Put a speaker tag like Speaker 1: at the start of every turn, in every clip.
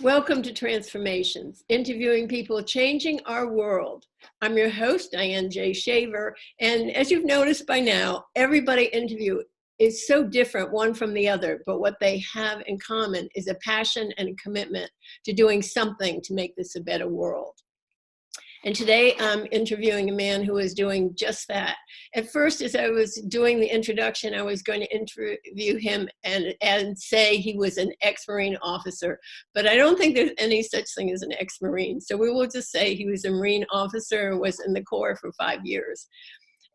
Speaker 1: Welcome to Transformations, interviewing people changing our world. I'm your host, Diane J. Shaver, and as you've noticed by now, everybody interviewed is so different one from the other, but what they have in common is a passion and a commitment to doing something to make this a better world. And today I'm interviewing a man who is doing just that. At first, as I was doing the introduction, I was going to interview him and say he was an ex-Marine officer, but I don't think there's any such thing as an ex-Marine. So we will just say he was a Marine officer and was in the Corps for 5 years.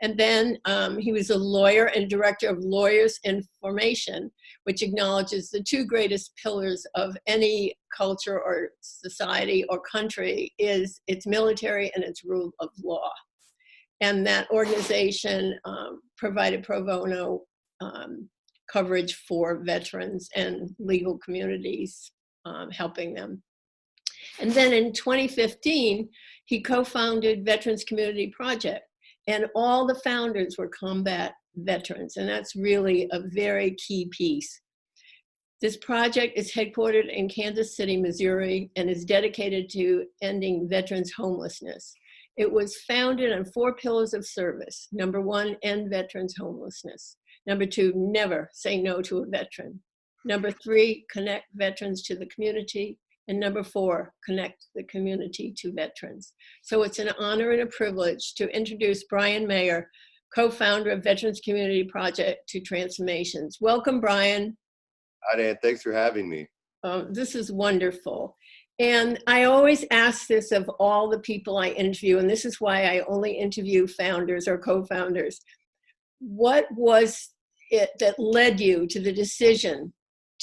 Speaker 1: And then he was a lawyer and director of Lawyers in Formation, which acknowledges the two greatest pillars of any culture or society or country is its military and its rule of law. And that organization provided pro bono coverage for veterans and legal communities, helping them. And then in 2015, he co-founded Veterans Community Project. And all the founders were combat veterans, and that's really a very key piece. This project is headquartered in Kansas City, Missouri, and is dedicated to ending veterans' homelessness. It was founded on 4 pillars of service. Number 1, end veterans' homelessness. Number 2, never say no to a veteran. Number 3, connect veterans to the community. And number 4, connect the community to veterans. So it's an honor and a privilege to introduce Bryan Meyer, co-founder of Veterans Community Project, to Transformations. Welcome, Bryan.
Speaker 2: Hi, Dan. Thanks for having me.
Speaker 1: This is wonderful. And I always ask this of all the people I interview, and this is why I only interview founders or co-founders. What was it that led you to the decision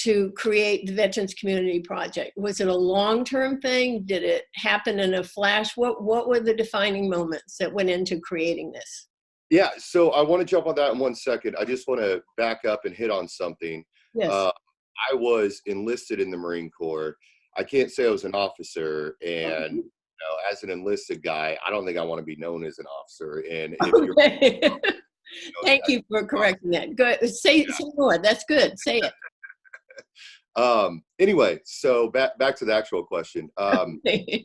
Speaker 1: to create the Veterans Community Project? Was it a long-term thing? Did it happen in a flash? What were the defining moments that went into creating this?
Speaker 2: Yeah, so I want to jump on that in 1 second. I just want to back up and hit on something.
Speaker 1: Yes.
Speaker 2: I was enlisted in the Marine Corps. I can't say I was an officer, and as an enlisted guy, I don't think I want to be known as an officer. And if you're,
Speaker 1: Thank you for correcting that. Good. Say more. That's good. Say it.
Speaker 2: Anyway, so back to the actual question. The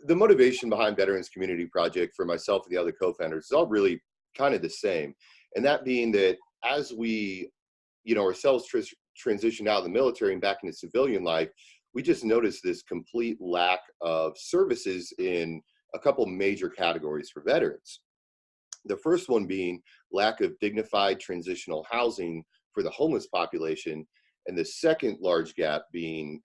Speaker 2: motivation behind Veterans Community Project for myself and the other co-founders is all really kind of the same. And that being that as we, ourselves transitioned out of the military and back into civilian life, we just noticed this complete lack of services in a couple major categories for veterans. The first one being lack of dignified transitional housing for the homeless population, and the second large gap being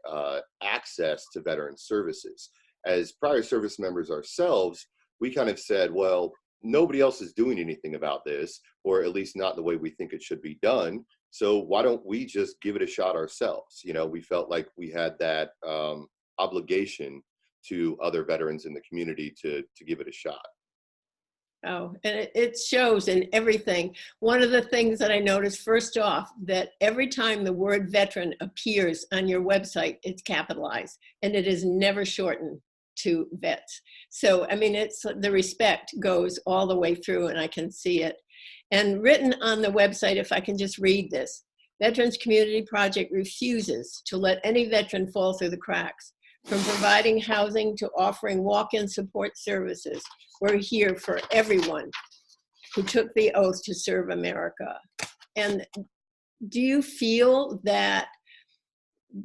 Speaker 2: access to veteran services. As prior service members ourselves, we kind of said, well, nobody else is doing anything about this, or at least not the way we think it should be done. So why don't we just give it a shot ourselves? We felt like we had that obligation to other veterans in the community to give it a shot.
Speaker 1: Oh, and it shows in everything. One of the things that I noticed first off, that every time the word veteran appears on your website, it's capitalized, and it is never shortened to vets. So, I mean, it's the respect goes all the way through, and I can see it. And written on the website, if I can just read this, Veterans Community Project refuses to let any veteran fall through the cracks. From providing housing to offering walk-in support services, we're here for everyone who took the oath to serve America. And do you feel that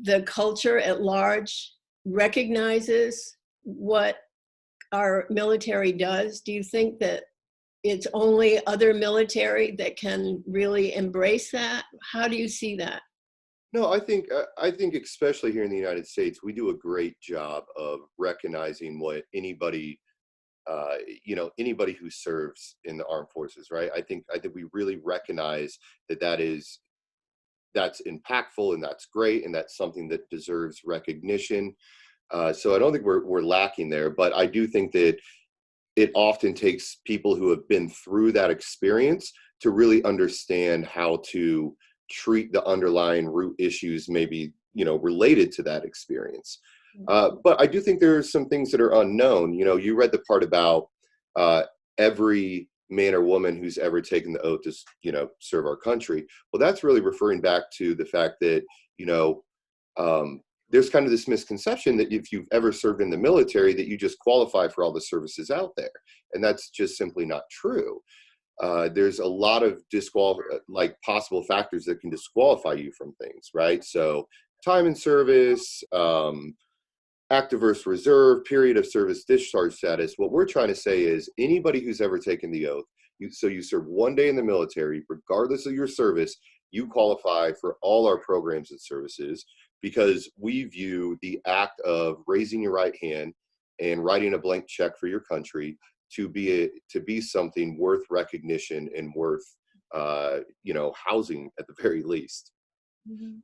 Speaker 1: the culture at large recognizes what our military does? Do you think that it's only other military that can really embrace that? How do you see that?
Speaker 2: No, I think especially here in the United States, we do a great job of recognizing what anybody who serves in the armed forces, right? I think we really recognize that's impactful and that's great and that's something that deserves recognition. So I don't think we're lacking there, but I do think that it often takes people who have been through that experience to really understand how to treat the underlying root issues maybe, related to that experience. But I do think there are some things that are unknown. You read the part about every man or woman who's ever taken the oath to, serve our country. Well, that's really referring back to the fact that, there's kind of this misconception that if you've ever served in the military, that you just qualify for all the services out there. And that's just simply not true. There's a lot of possible factors that can disqualify you from things, right? So time in service, active versus reserve, period of service, discharge status. What we're trying to say is anybody who's ever taken the oath, so you serve one day in the military, regardless of your service, you qualify for all our programs and services, because we view the act of raising your right hand and writing a blank check for your country to be something worth recognition and worth housing at the very least.
Speaker 1: Mm-hmm.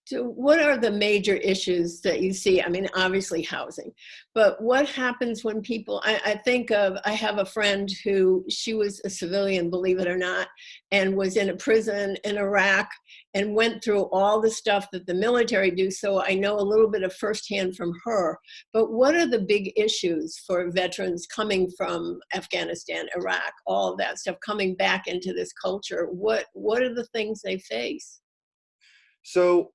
Speaker 1: So what are the major issues that you see? I mean, obviously housing, but what happens when people, I have a friend who, she was a civilian, believe it or not, and was in a prison in Iraq and went through all the stuff that the military do. So I know a little bit of firsthand from her, but what are the big issues for veterans coming from Afghanistan, Iraq, all of that stuff, coming back into this culture? What are the things they face?
Speaker 2: So,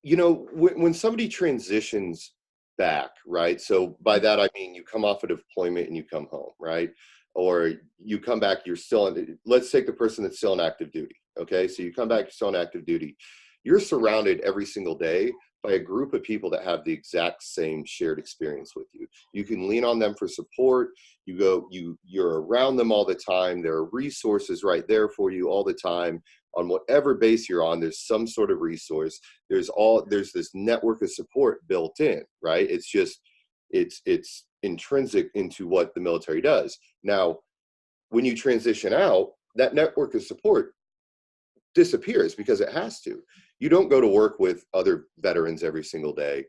Speaker 2: when somebody transitions back, right? So by that, I mean, you come off a deployment and you come home, right? Or you come back, you're still let's take the person that's still in active duty. Okay. So you come back, you're still in active duty. You're surrounded every single day by a group of people that have the exact same shared experience with you. You can lean on them for support. You're around them all the time. There are resources right there for you all the time. On whatever base you're on, there's some sort of resource. There's this network of support built in, right? It's intrinsic into what the military does. Now, when you transition out, that network of support disappears because it has to. You don't go to work with other veterans every single day.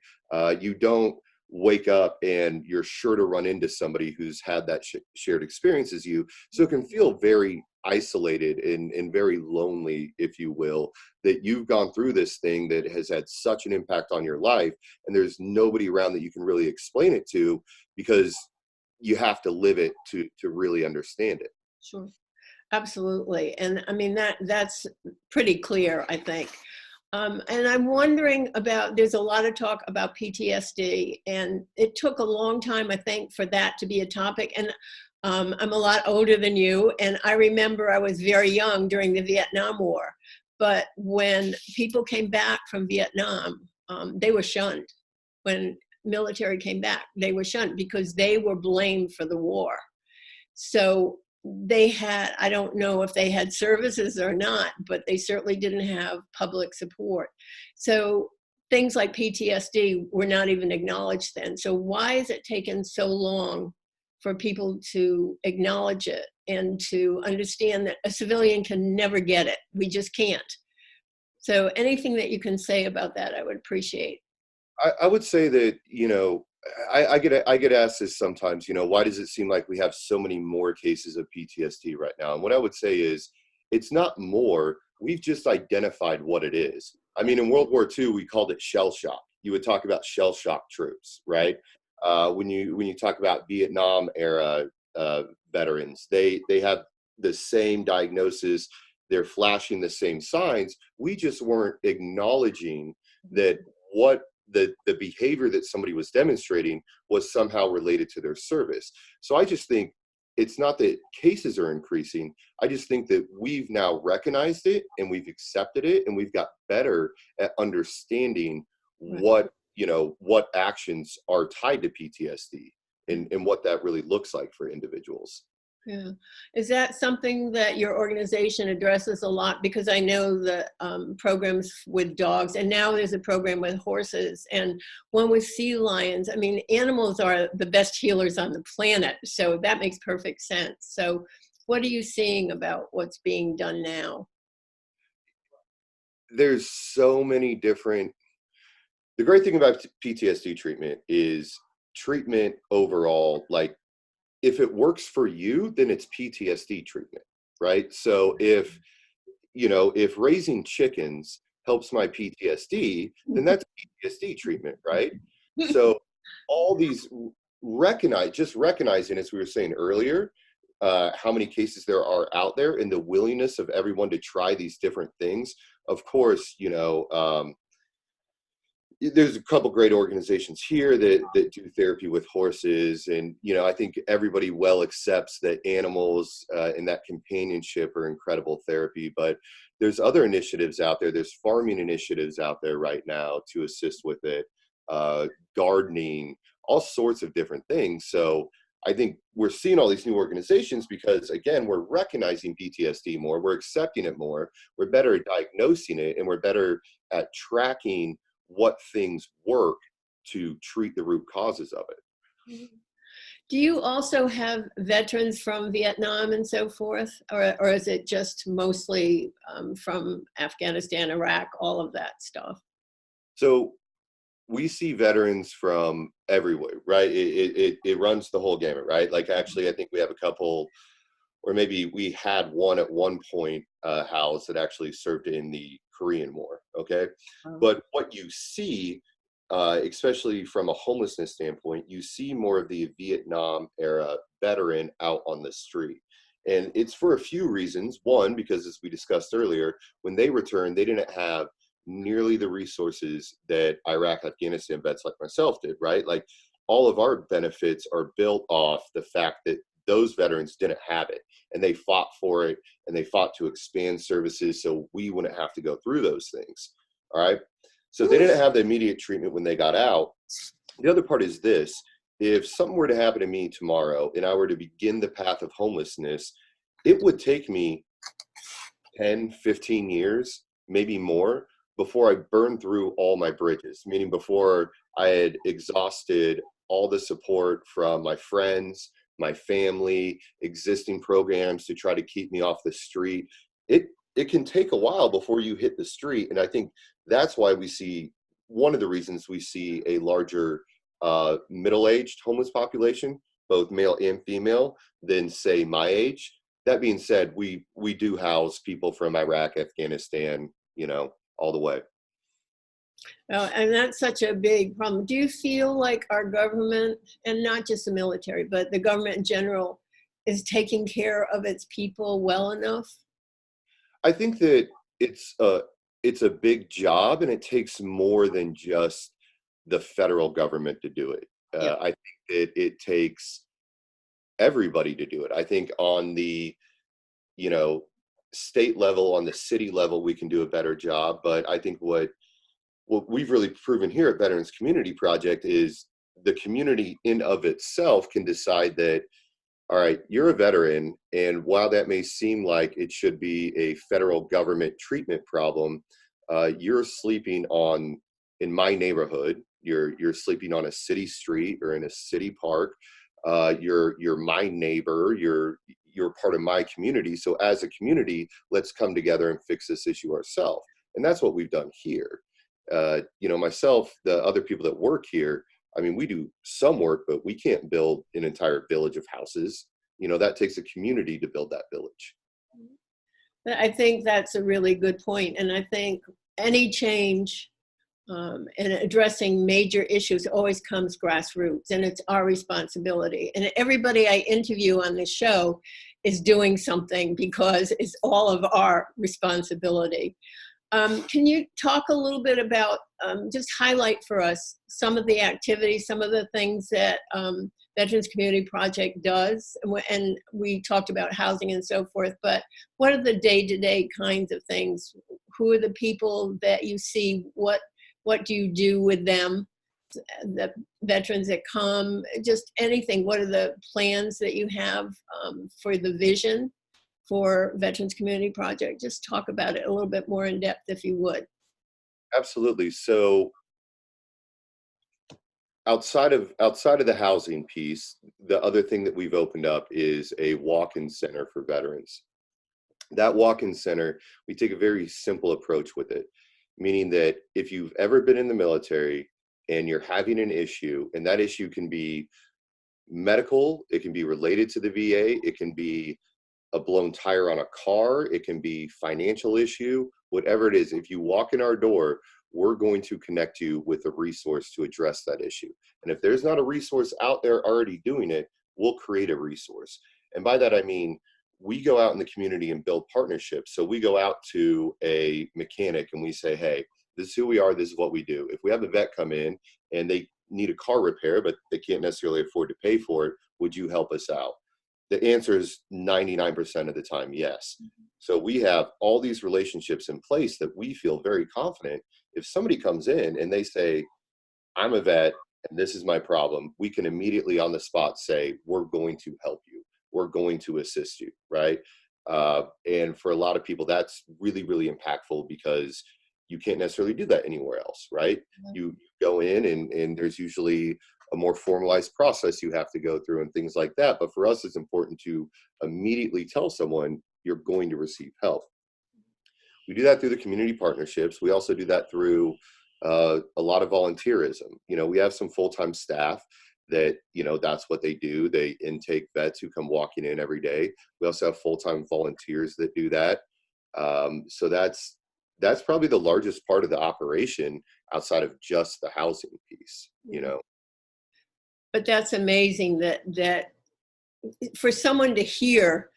Speaker 2: You don't wake up and you're sure to run into somebody who's had that shared experience as you. So it can feel very isolated and very lonely, if you will, that you've gone through this thing that has had such an impact on your life, and there's nobody around that you can really explain it to, because you have to live it to really understand it.
Speaker 1: Sure. Absolutely. And I mean, that's pretty clear, I think. And I'm wondering about, there's a lot of talk about PTSD, and it took a long time, I think, for that to be a topic. And I'm a lot older than you, and I remember I was very young during the Vietnam War. But when people came back from Vietnam, they were shunned. When military came back, they were shunned because they were blamed for the war. So they had, I don't know if they had services or not, but they certainly didn't have public support. So things like PTSD were not even acknowledged then. So why has it taken so long for people to acknowledge it and to understand that a civilian can never get it? We just can't. So anything that you can say about that, I would appreciate.
Speaker 2: I would say that, I get asked this sometimes, why does it seem like we have so many more cases of PTSD right now? And what I would say is, it's not more, we've just identified what it is. I mean, in World War II, we called it shell shock. You would talk about shell shock troops, right? When you talk about Vietnam era veterans, they have the same diagnosis, they're flashing the same signs. We just weren't acknowledging that what the behavior that somebody was demonstrating was somehow related to their service. So I just think it's not that cases are increasing. I just think that we've now recognized it and we've accepted it, and we've got better at understanding what actions are tied to PTSD and what that really looks like for individuals.
Speaker 1: Yeah. Is that something that your organization addresses a lot? Because I know the programs with dogs, and now there's a program with horses and one with sea lions. I mean, animals are the best healers on the planet. So that makes perfect sense. So what are you seeing about what's being done now?
Speaker 2: There's so many different, the great thing about PTSD treatment is treatment overall, like, if it works for you, then it's PTSD treatment, right? So if raising chickens helps my PTSD, then that's PTSD treatment, right? So all these recognizing, as we were saying earlier, how many cases there are out there and the willingness of everyone to try these different things. Of course, there's a couple great organizations here that do therapy with horses, and I think everybody well accepts that animals and that companionship are incredible therapy. But there's other initiatives out there. There's farming initiatives out there right now to assist with it, gardening, all sorts of different things. So I think we're seeing all these new organizations because, again, we're recognizing PTSD more, we're accepting it more, we're better at diagnosing it, and we're better at tracking what things work to treat the root causes of it.
Speaker 1: Do you also have veterans from Vietnam and so forth, or is it just mostly from Afghanistan, Iraq, all of that stuff?
Speaker 2: So we see veterans from everywhere, right? It runs the whole gamut, right? Like, actually, I think we have a couple, or maybe we had one at one point, house that actually served in the Korean War, okay?
Speaker 1: Oh.
Speaker 2: But what you see, especially from a homelessness standpoint, you see more of the Vietnam era veteran out on the street. And it's for a few reasons. One, because as we discussed earlier, when they returned, they didn't have nearly the resources that Iraq, Afghanistan vets like myself did, right? Like, all of our benefits are built off the fact that those veterans didn't have it, and they fought for it, and they fought to expand services so we wouldn't have to go through those things. All right. So they didn't have the immediate treatment when they got out. The other part is this: if something were to happen to me tomorrow and I were to begin the path of homelessness, it would take me 10, 15 years, maybe more, before I burned through all my bridges, meaning before I had exhausted all the support from my friends, my family, existing programs to try to keep me off the street. It can take a while before you hit the street. And I think that's why we see, one of the reasons we see a larger middle-aged homeless population, both male and female, than, say, my age. That being said, we do house people from Iraq, Afghanistan, all the way.
Speaker 1: Well, and that's such a big problem. Do you feel like our government, and not just the military, but the government in general, is taking care of its people well enough?
Speaker 2: I think that it's a big job, and it takes more than just the federal government to do it.
Speaker 1: Yeah.
Speaker 2: I think that it takes everybody to do it. I think on the state level, on the city level, we can do a better job. But I think what we've really proven here at Veterans Community Project is the community in of itself can decide that, all right, you're a veteran, and while that may seem like it should be a federal government treatment problem, you're sleeping in my neighborhood, you're sleeping on a city street or in a city park. You're my neighbor, you're part of my community. So as a community, let's come together and fix this issue ourselves. And that's what we've done here. Myself, the other people that work here, I mean, we do some work, but we can't build an entire village of houses. That takes a community to build that village.
Speaker 1: I think that's a really good point. And I think any change in addressing major issues always comes grassroots, and it's our responsibility. And everybody I interview on this show is doing something because it's all of our responsibility. Can you talk a little bit about, just highlight for us some of the activities, some of the things that Veterans Community Project does? And we talked about housing and so forth, but what are the day-to-day kinds of things? Who are the people that you see? What do you do with them? The veterans that come, just anything. What are the plans that you have for the vision for Veterans Community Project? Just talk about it a little bit more in depth, if you would.
Speaker 2: Absolutely. So outside of the housing piece, the other thing that we've opened up is a walk-in center for veterans. That walk-in center, we take a very simple approach with it, meaning that if you've ever been in the military and you're having an issue, and that issue can be medical, it can be related to the VA, it can be a blown tire on a car, it can be financial issue, whatever it is. If you walk in our door, we're going to connect you with a resource to address that issue. And if there's not a resource out there already doing it, we'll create a resource. And by that, I mean, we go out in the community and build partnerships. So we go out to a mechanic and we say, hey, This is who we are. This is what we do. If we have a vet come in and they need a car repair, but they can't necessarily afford to pay for it, would you help us out? The answer is 99% of the time, yes. So we have all these relationships in place that we feel very confident. If somebody comes in and they say, I'm a vet and this is my problem, we can immediately on the spot say, we're going to help you. We're going to assist you, right? And for a lot of people, that's really, really impactful because you can't necessarily do that anywhere else, right? You go in and there's usually a more formalized process you have to go through and things like that. But for us, it's important to immediately tell someone you're going to receive help. We do that through the community partnerships. We also do that through a lot of volunteerism. We have some full-time staff that, that's what they do. They intake vets who come walking in every day. We also have full-time volunteers that do that. So that's probably the largest part of the operation outside of just the housing piece,
Speaker 1: But that's amazing that for someone to hear,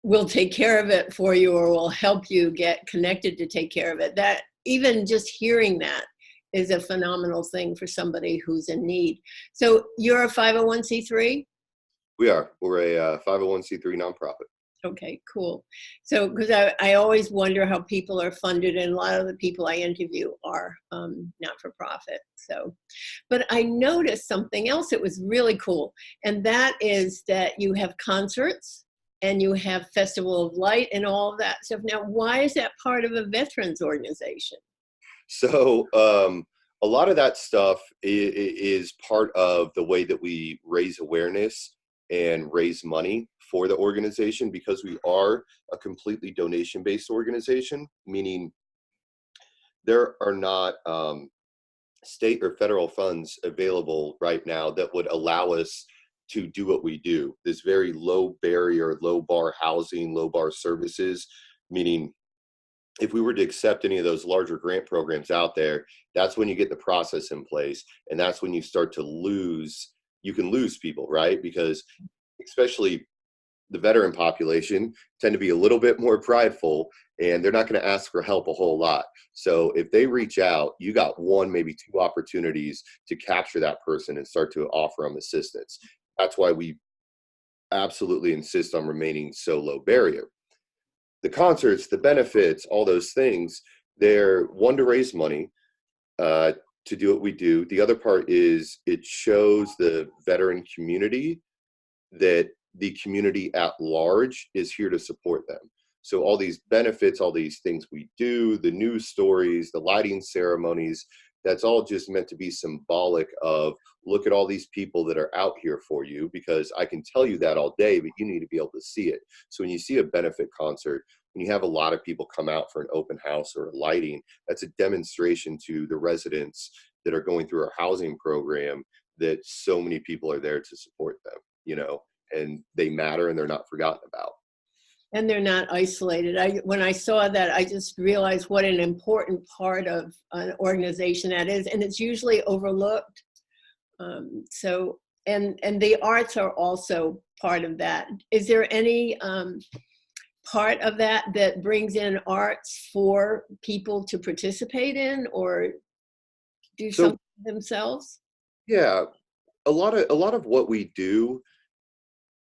Speaker 1: we'll take care of it for you or we'll help you get connected to take care of it. That even just hearing that is a phenomenal thing for somebody who's in need. So you're a 501c3?
Speaker 2: We are. We're a 501c3 nonprofit.
Speaker 1: Okay, cool. So, because I always wonder how people are funded, and a lot of the people I interview are not for profit. So, but I noticed something else that was really cool, and that is that you have concerts and you have Festival of Light and all of that stuff. Now, why is that part of a veterans organization?
Speaker 2: So, a lot of that stuff is part of the way that we raise awareness and raise money for the organization, because we are a completely donation-based organization, meaning there are not state or federal funds available right now that would allow us to do what we do. This very low barrier, low bar housing, low bar services, meaning if we were to accept any of those larger grant programs out there, that's when you get the process in place. And that's when you start to you can lose people, right? Because especially the veteran population tend to be a little bit more prideful, and they're not going to ask for help a whole lot. So if they reach out, you got one, maybe two opportunities to capture that person and start to offer them assistance. That's why we absolutely insist on remaining so low barrier. The concerts, the benefits, all those things, they're one, to raise money, to do what we do. The other part is it shows the veteran community that the community at large is here to support them. So all these benefits, all these things we do, the news stories, the lighting ceremonies, that's all just meant to be symbolic of, look at all these people that are out here for you, because I can tell you that all day, but you need to be able to see it. So when you see a benefit concert, when you have a lot of people come out for an open house or a lighting, that's a demonstration to the residents that are going through our housing program that so many people are there to support them, and they matter and they're not forgotten about.
Speaker 1: And they're not isolated. When I saw that, I just realized what an important part of an organization that is, and it's usually overlooked. So the arts are also part of that. Is there any part of that brings in arts for people to participate in or do something themselves?
Speaker 2: Yeah, a lot of what we do,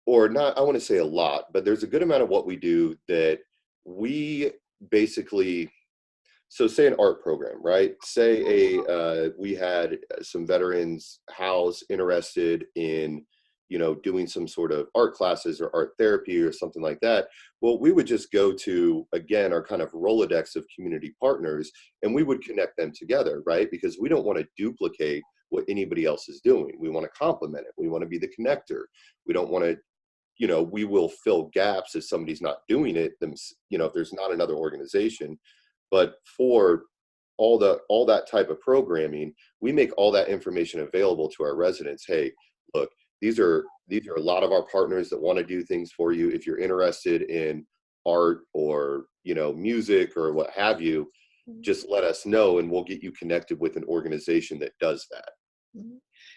Speaker 2: or not, I want to say a lot, but there's a good amount of what we do that we basically, so say an art program, right? Say we had some veterans house interested in, doing some sort of art classes or art therapy or something like that. Well, we would just go to, again, our kind of Rolodex of community partners, and we would connect them together, right? Because we don't want to duplicate what anybody else is doing. We want to complement it. We want to be the connector. We don't want to, we will fill gaps if somebody's not doing it, if there's not another organization. But for all that type of programming, we make all that information available to our residents. Hey, look, these are a lot of our partners that want to do things for you. If you're interested in art or, music or what have you, just let us know and we'll get you connected with an organization that does that.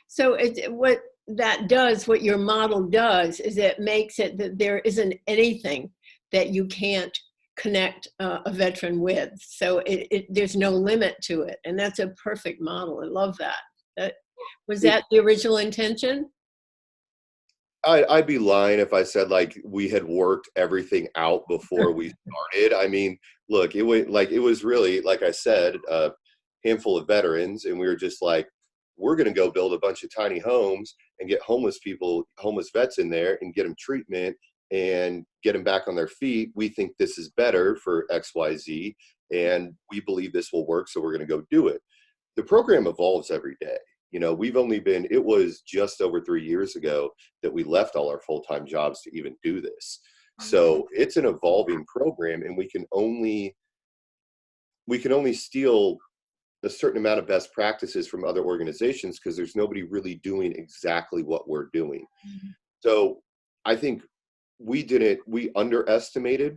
Speaker 1: So what that does, what your model does, is it makes it that there isn't anything that you can't connect a veteran with. So there's no limit to it. And that's a perfect model. I love that. Was that the original intention?
Speaker 2: I'd be lying if I said like we had worked everything out before we started. I mean, look, it was really, like I said, a handful of veterans, and we were just like, we're going to go build a bunch of tiny homes and get homeless people, homeless vets in there, and get them treatment and get them back on their feet. We think this is better for XYZ, and we believe this will work, so we're going to go do it. The program evolves every day. It was just over 3 years ago that we left all our full-time jobs to even do this. So it's an evolving program, and we can only steal a certain amount of best practices from other organizations because there's nobody really doing exactly what we're doing. So I think we underestimated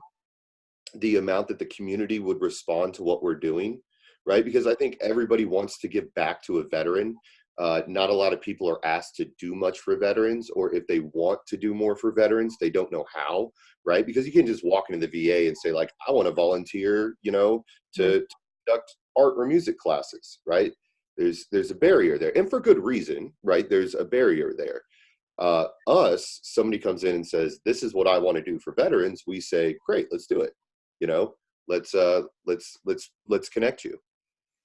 Speaker 2: the amount that the community would respond to what we're doing, right? Because I think everybody wants to give back to a veteran. Not a lot of people are asked to do much for veterans, or if they want to do more for veterans, they don't know how, right? Because you can just walk into the VA and say like, I want to volunteer, to conduct art or music classes, right? There's a barrier there, and for good reason, right? There's a barrier there. Somebody comes in and says, this is what I want to do for veterans. We say, great, let's do it. Let's connect you.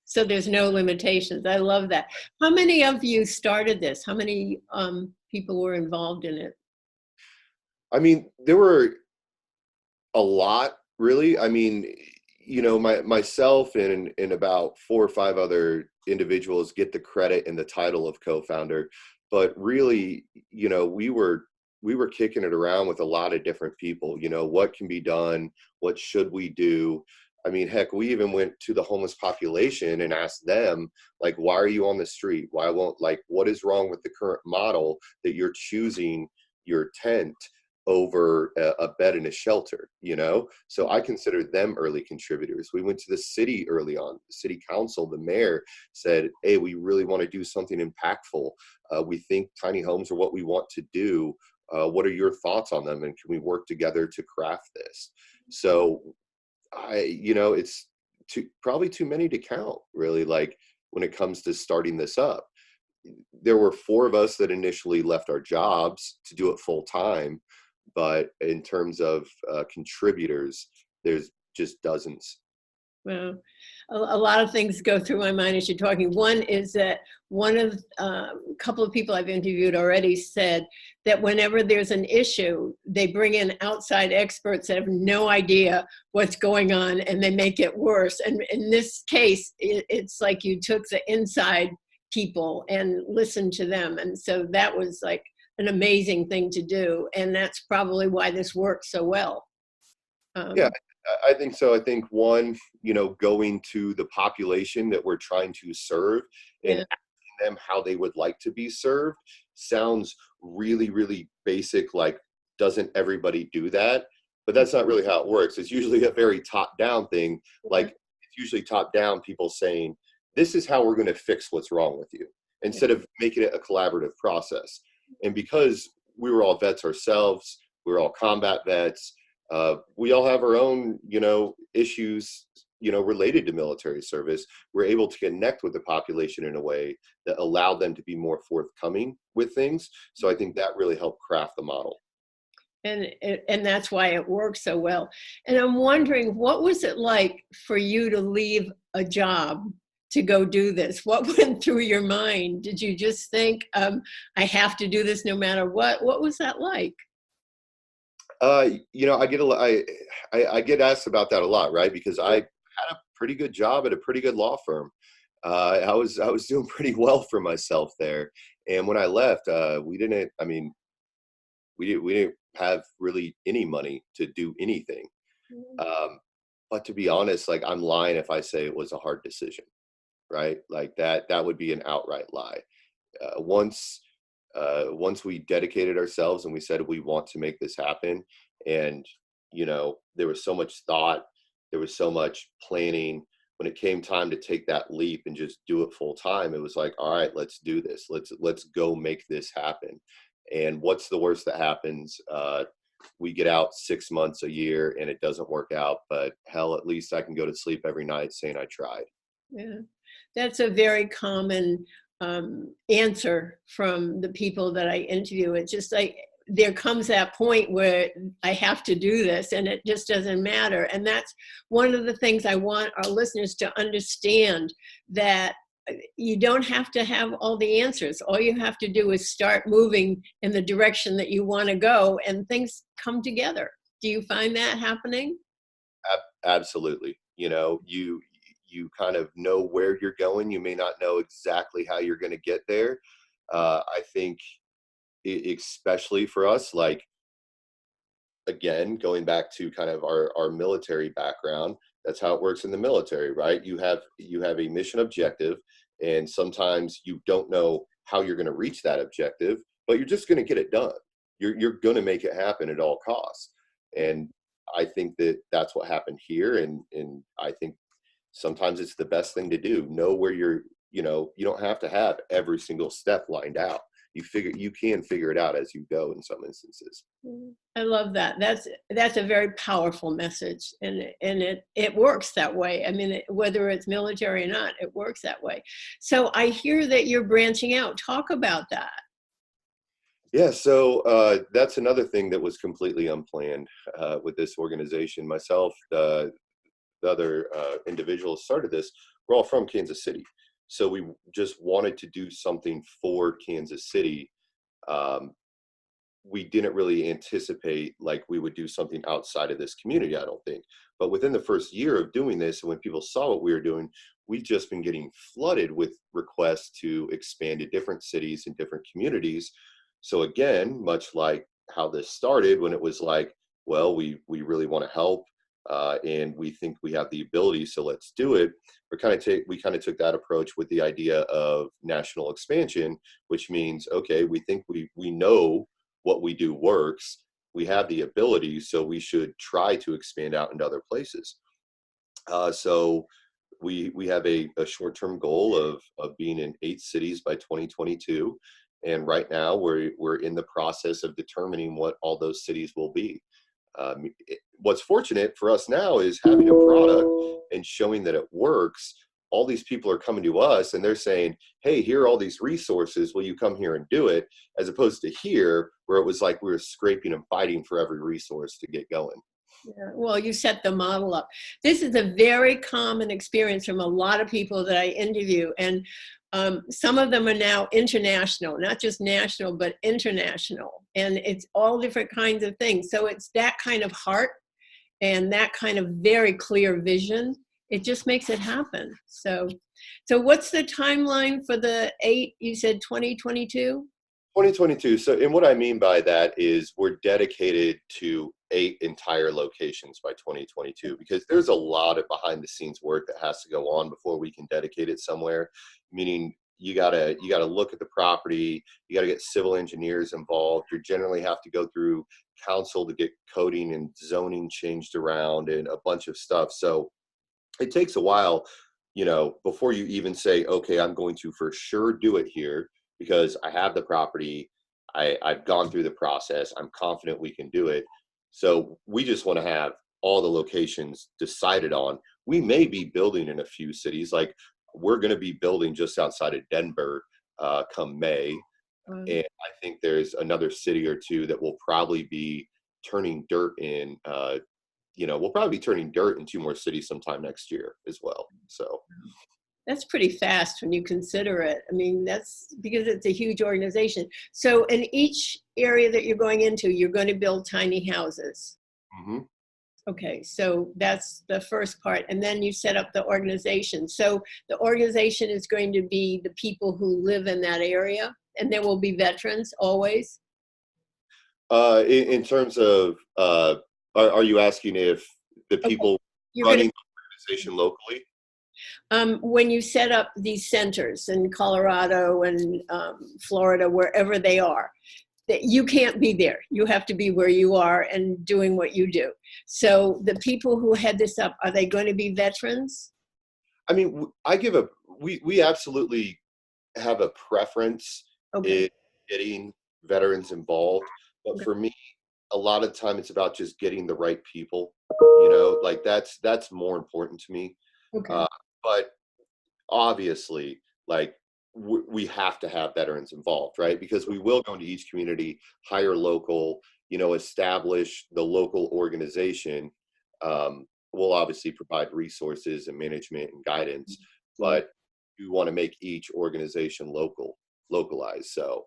Speaker 1: So there's no limitations. I love that. How many of you started this? How many people were involved in it?
Speaker 2: I mean, there were a lot, really. I mean, myself and about 4 or 5 other individuals get the credit and the title of co-founder, but really, we were kicking it around with a lot of different people. What can be done? What should we do? I mean, heck, we even went to the homeless population and asked them, like, why are you on the street? What is wrong with the current model that you're choosing your tent over a bed in a shelter, So I consider them early contributors. We went to the city early on. The city council, the mayor said, hey, we really want to do something impactful. We think tiny homes are what we want to do. What are your thoughts on them? And can we work together to craft this? So it's probably too many to count, really, like when it comes to starting this up. There were 4 of us that initially left our jobs to do it full time. But in terms of contributors, there's just dozens.
Speaker 1: Well, a lot of things go through my mind as you're talking. One is that a couple of people I've interviewed already said that whenever there's an issue, they bring in outside experts that have no idea what's going on, and they make it worse. And in this case, it's like you took the inside people and listened to them. And so that was like an amazing thing to do. And that's probably why this works so well.
Speaker 2: Yeah, I think so. I think one, going to the population that we're trying to serve and asking them how they would like to be served sounds really, really basic. Like, doesn't everybody do that? But that's not really how it works. It's usually a very top-down thing. Like, it's usually top-down, people saying, this is how we're going to fix what's wrong with you, instead of making it a collaborative process. And because we were all vets ourselves, we were all combat vets, we all have our own, issues, related to military service. We're able to connect with the population in a way that allowed them to be more forthcoming with things. So I think that really helped craft the model.
Speaker 1: And that's why it works so well. And I'm wondering, what was it like for you to leave a job to go do this? What went through your mind? Did you just think, I have to do this no matter what? What was that like?
Speaker 2: I get asked about that a lot, right? Because I had a pretty good job at a pretty good law firm. I was doing pretty well for myself there. And when I left, we didn't have really any money to do anything. But to be honest, like, I'm lying if I say it was a hard decision, right? Like that would be an outright lie. Once we dedicated ourselves and we said we want to make this happen, and there was so much thought, there was so much planning. When it came time to take that leap and just do it full time, it was like, all right, let's do this. Let's go make this happen. And what's the worst that happens? we get out 6 months, a year, and it doesn't work out. But hell, at least I can go to sleep every night saying I tried.
Speaker 1: Yeah, that's a very common answer from the people that I interview. It's just like there comes that point where I have to do this and it just doesn't matter. And that's one of the things I want our listeners to understand, that you don't have to have all the answers. All you have to do is start moving in the direction that you want to go, and things come together. Do you find that happening?
Speaker 2: Absolutely. You kind of know where you're going. You may not know exactly how you're going to get there. I think, especially for us, like, again, going back to kind of our military background, that's how it works in the military, right? You have a mission objective, and sometimes you don't know how you're going to reach that objective, but you're just going to get it done. You're going to make it happen at all costs. And I think that that's what happened here. And I think sometimes it's the best thing to do. Know where you don't have to have every single step lined out. You can figure it out as you go in some instances.
Speaker 1: I love that. That's a very powerful message, and it works that way. I mean, whether it's military or not, it works that way. So I hear that you're branching out. Talk about that.
Speaker 2: Yeah, so that's another thing that was completely unplanned with this organization. Myself, the other individuals started this. We're all from Kansas City, so we just wanted to do something for Kansas City. We didn't really anticipate like we would do something outside of this community, I don't think. But within the first year of doing this, and when people saw what we were doing, we've just been getting flooded with requests to expand to different cities and different communities. So again, much like how this started, when it was like, well, we really want to help, and we think we have the ability, so let's do it. We kind of took that approach with the idea of national expansion, which means, okay, we think we know what we do works. We have the ability, so we should try to expand out into other places. So we have a short-term goal of being in 8 cities by 2022. And right now we're in the process of determining what all those cities will be. What's fortunate for us now is having a product and showing that it works. All these people are coming to us and they're saying, hey, here are all these resources. Will you come here and do it? As opposed to here, where it was like we were scraping and fighting for every resource to get going.
Speaker 1: Yeah, well, you set the model up. This is a very common experience from a lot of people that I interview. And some of them are now international, not just national, but international. And it's all different kinds of things. So it's that kind of heart and that kind of very clear vision. It just makes it happen. So what's the timeline for the 8? You said 2022?
Speaker 2: 2022. So, and what I mean by that is we're dedicated to 8 entire locations by 2022, because there's a lot of behind the scenes work that has to go on before we can dedicate it somewhere. Meaning you gotta look at the property, you gotta get civil engineers involved. You generally have to go through council to get coding and zoning changed around and a bunch of stuff. So it takes a while, before you even say, okay, I'm going to for sure do it here, because I have the property, I've gone through the process, I'm confident we can do it. So we just want to have all the locations decided on. We may be building in a few cities, like we're going to be building just outside of Denver come May. And I think there's another city or two that will probably be turning dirt in, we'll probably be turning dirt in 2 more cities sometime next year as well. So
Speaker 1: that's pretty fast when you consider it. I mean, that's because it's a huge organization. So in each area that you're going into, you're going to build tiny houses.
Speaker 2: Mm-hmm.
Speaker 1: Okay, so that's the first part. And then you set up the organization. So the organization is going to be the people who live in that area, and there will be veterans always?
Speaker 2: In terms of, are you asking if the people running the organization locally?
Speaker 1: When you set up these centers in Colorado and Florida, wherever they are, that you can't be there. You have to be where you are and doing what you do. So the people who head this up, are they going to be veterans?
Speaker 2: I mean, we absolutely have a preference in getting veterans involved. But for me, a lot of time it's about just getting the right people, like that's more important to me.
Speaker 1: Okay.
Speaker 2: Uh, but obviously, like we have to have veterans involved, right? Because we will go into each community, hire local, establish the local organization. We'll obviously provide resources and management and guidance,
Speaker 1: Yeah.
Speaker 2: but we want to make each organization localized. So,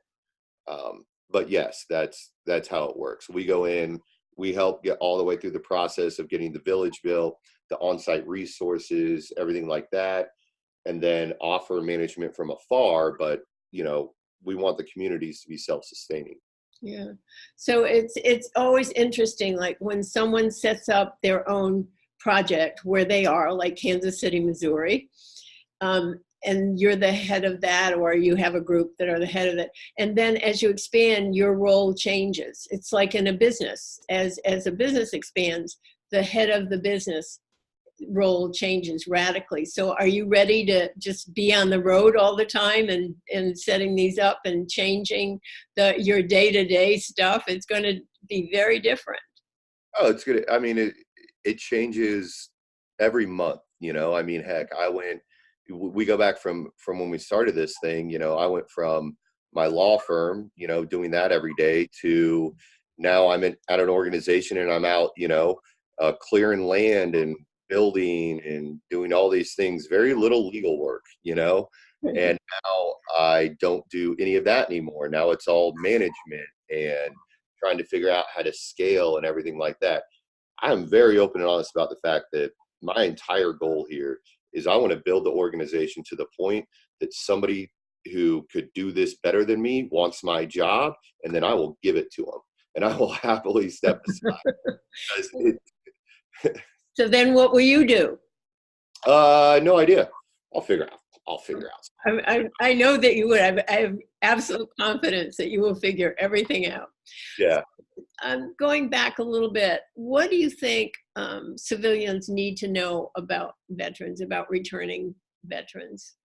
Speaker 2: but yes, that's how it works. We go in, we help get all the way through the process of getting the village built, the on-site resources, everything like that, and then offer management from afar. But we want the communities to be self-sustaining.
Speaker 1: Yeah. So it's always interesting, like when someone sets up their own project where they are, like Kansas City, Missouri, and you're the head of that, or you have a group that are the head of it. And then as you expand, your role changes. It's like in a business, as a business expands, the head of the business role changes radically. So are you ready to just be on the road all the time and setting these up and changing your day-to-day stuff? It's going to be very different.
Speaker 2: Oh, it's good. I mean, it changes every month. I mean, heck, we go back from when we started this thing. I went from my law firm, doing that every day, to now at an organization, and I'm out, clearing land and building and doing all these things. Very little legal work, and now I don't do any of that anymore. Now it's all management and trying to figure out how to scale and everything like that. I am very open and honest about the fact that my entire goal here is I want to build the organization to the point that somebody who could do this better than me wants my job, and then I will give it to them, and I will happily step aside. Because
Speaker 1: So then what will you do?
Speaker 2: no idea. I'll figure out.
Speaker 1: I know that you would. I have absolute confidence that you will figure everything out.
Speaker 2: Yeah.
Speaker 1: Going back a little bit, what do you think civilians need to know about veterans, about returning veterans?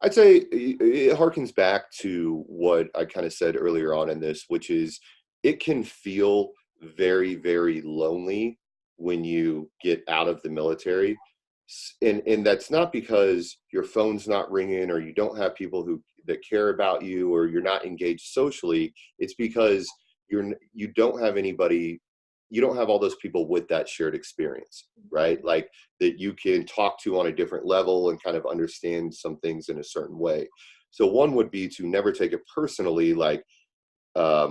Speaker 2: I'd say it harkens back to what I kind of said earlier on in this, which is it can feel very, very lonely when you get out of the military. And that's not because your phone's not ringing or you don't have people that care about you or you're not engaged socially. It's because you don't have anybody, you don't have all those people with that shared experience, right? Like that you can talk to on a different level and kind of understand some things in a certain way. So one would be to never take it personally. Like, I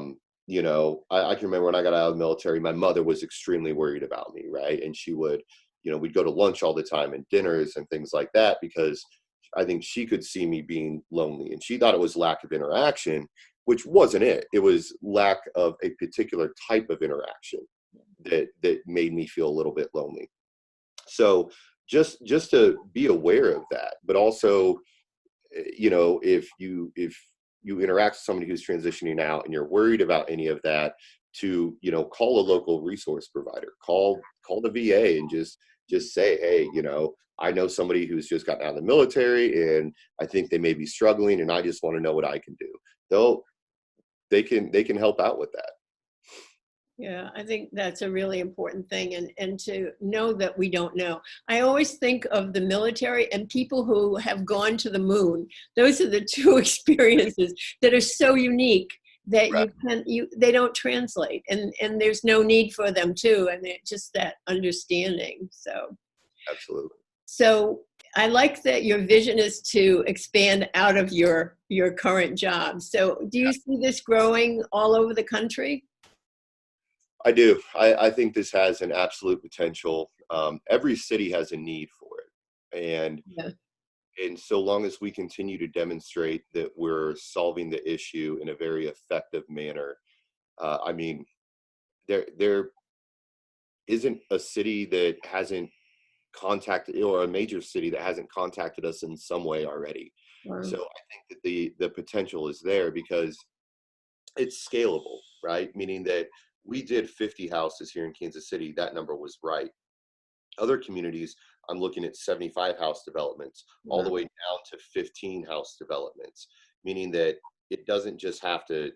Speaker 2: can remember when I got out of the military, my mother was extremely worried about me, right? And she would, we'd go to lunch all the time and dinners and things like that because I think she could see me being lonely, and she thought it was lack of interaction, which wasn't it. It was lack of a particular type of interaction that made me feel a little bit lonely. So just to be aware of that, but also, if you interact with somebody who's transitioning out and you're worried about any of that, to call a local resource provider, call the VA, and just say, hey, I know somebody who's just gotten out of the military and I think they may be struggling, and I just want to know what I can do. They can help out with that.
Speaker 1: Yeah, I think that's a really important thing, and to know that we don't know. I always think of the military and people who have gone to the moon. Those are the two experiences that are so unique that
Speaker 2: Right.
Speaker 1: they don't translate, and there's no need for them to, and it's just that understanding.
Speaker 2: Absolutely.
Speaker 1: So I like that your vision is to expand out of your current job. So do you see this growing all over the country?
Speaker 2: I do. I think this has an absolute potential. Every city has a need for it.
Speaker 1: Yeah.
Speaker 2: And so long as we continue to demonstrate that we're solving the issue in a very effective manner, I mean, there isn't a city that hasn't contacted, or a major city that hasn't contacted us in some way already.
Speaker 1: Wow.
Speaker 2: So I think that the potential is there because it's scalable, right? Meaning that we did 50 houses here in Kansas City. That number was right. Other communities, I'm looking at 75 house developments, all the
Speaker 1: Wow.
Speaker 2: way down to 15 house developments, meaning that it doesn't just have to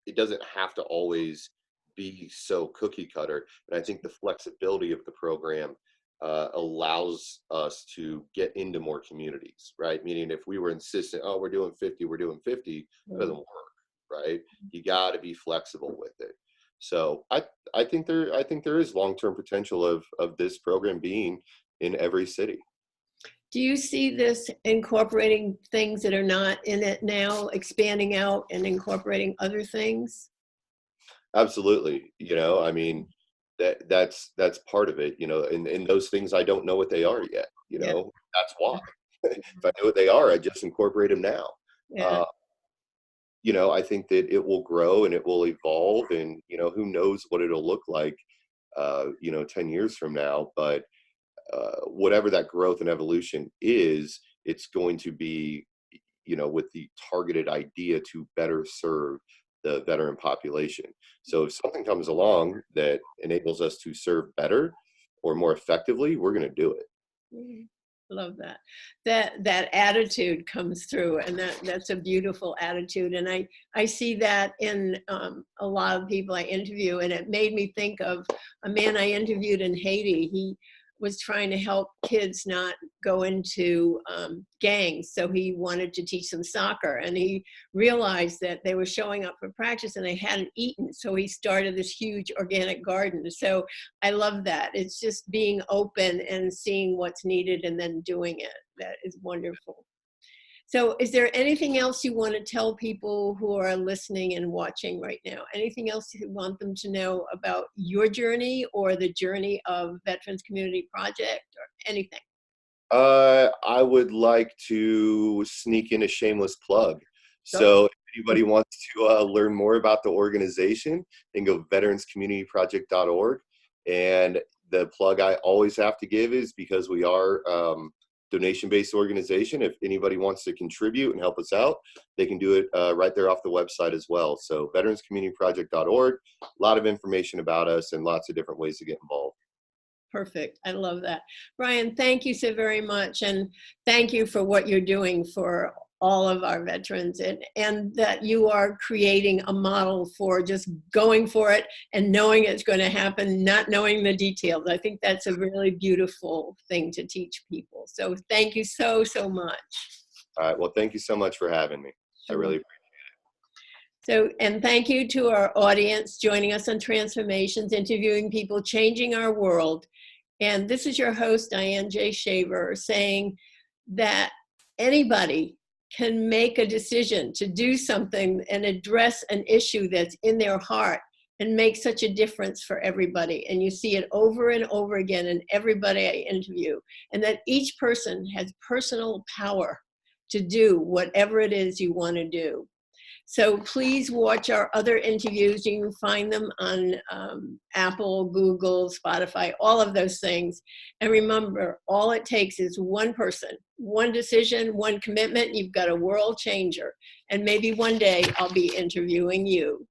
Speaker 2: it doesn't have to always be so cookie cutter. And I think the flexibility of the program allows us to get into more communities, right? Meaning if we were insistent, oh, we're doing 50, it doesn't work, right? You got to be flexible with it. So I think there is long-term potential of this program being in every city.
Speaker 1: Do you see this incorporating things that are not in it now, expanding out and incorporating other things?
Speaker 2: Absolutely. I mean, that's part of it, and those things I don't know what they are yet,
Speaker 1: Yeah.
Speaker 2: that's why. If I know what they are, I just incorporate them now.
Speaker 1: Yeah.
Speaker 2: I think that it will grow and it will evolve, and who knows what it'll look like 10 years from now. But whatever that growth and evolution is, it's going to be with the targeted idea to better serve the veteran population. So if something comes along that enables us to serve better or more effectively, we're going to do it.
Speaker 1: Mhm. Love that. That attitude comes through, and that's a beautiful attitude. And I see that in a lot of people I interview, and it made me think of a man I interviewed in Haiti. He was trying to help kids not go into gangs, so he wanted to teach them soccer, and he realized that they were showing up for practice and they hadn't eaten, so he started this huge organic garden. So I love that. It's just being open and seeing what's needed and then doing it. That is wonderful. So is there anything else you want to tell people who are listening and watching right now? Anything else you want them to know about your journey or the journey of Veterans Community Project or anything?
Speaker 2: I would like to sneak in a shameless plug. So if anybody wants to learn more about the organization, then go veteranscommunityproject.org. And the plug I always have to give is because we are donation-based organization. If anybody wants to contribute and help us out, they can do it right there off the website as well. So veteranscommunityproject.org, a lot of information about us and lots of different ways to get involved.
Speaker 1: Perfect. I love that. Bryan, thank you so very much. And thank you for what you're doing for all of our veterans, and that you are creating a model for just going for it and knowing it's going to happen, not knowing the details. I think that's a really beautiful thing to teach people. So thank you so, so much.
Speaker 2: All right. Well, thank you so much for having me. I really appreciate it.
Speaker 1: So, and thank you to our audience joining us on Transformations, interviewing people, changing our world. And this is your host, Diane J. Shaver, saying that anybody can make a decision to do something and address an issue that's in their heart and make such a difference for everybody. And you see it over and over again in everybody I interview. And that each person has personal power to do whatever it is you want to do. So please watch our other interviews. You can find them on Apple, Google, Spotify, all of those things. And remember, all it takes is one person, one decision, one commitment. You've got a world changer. And maybe one day I'll be interviewing you.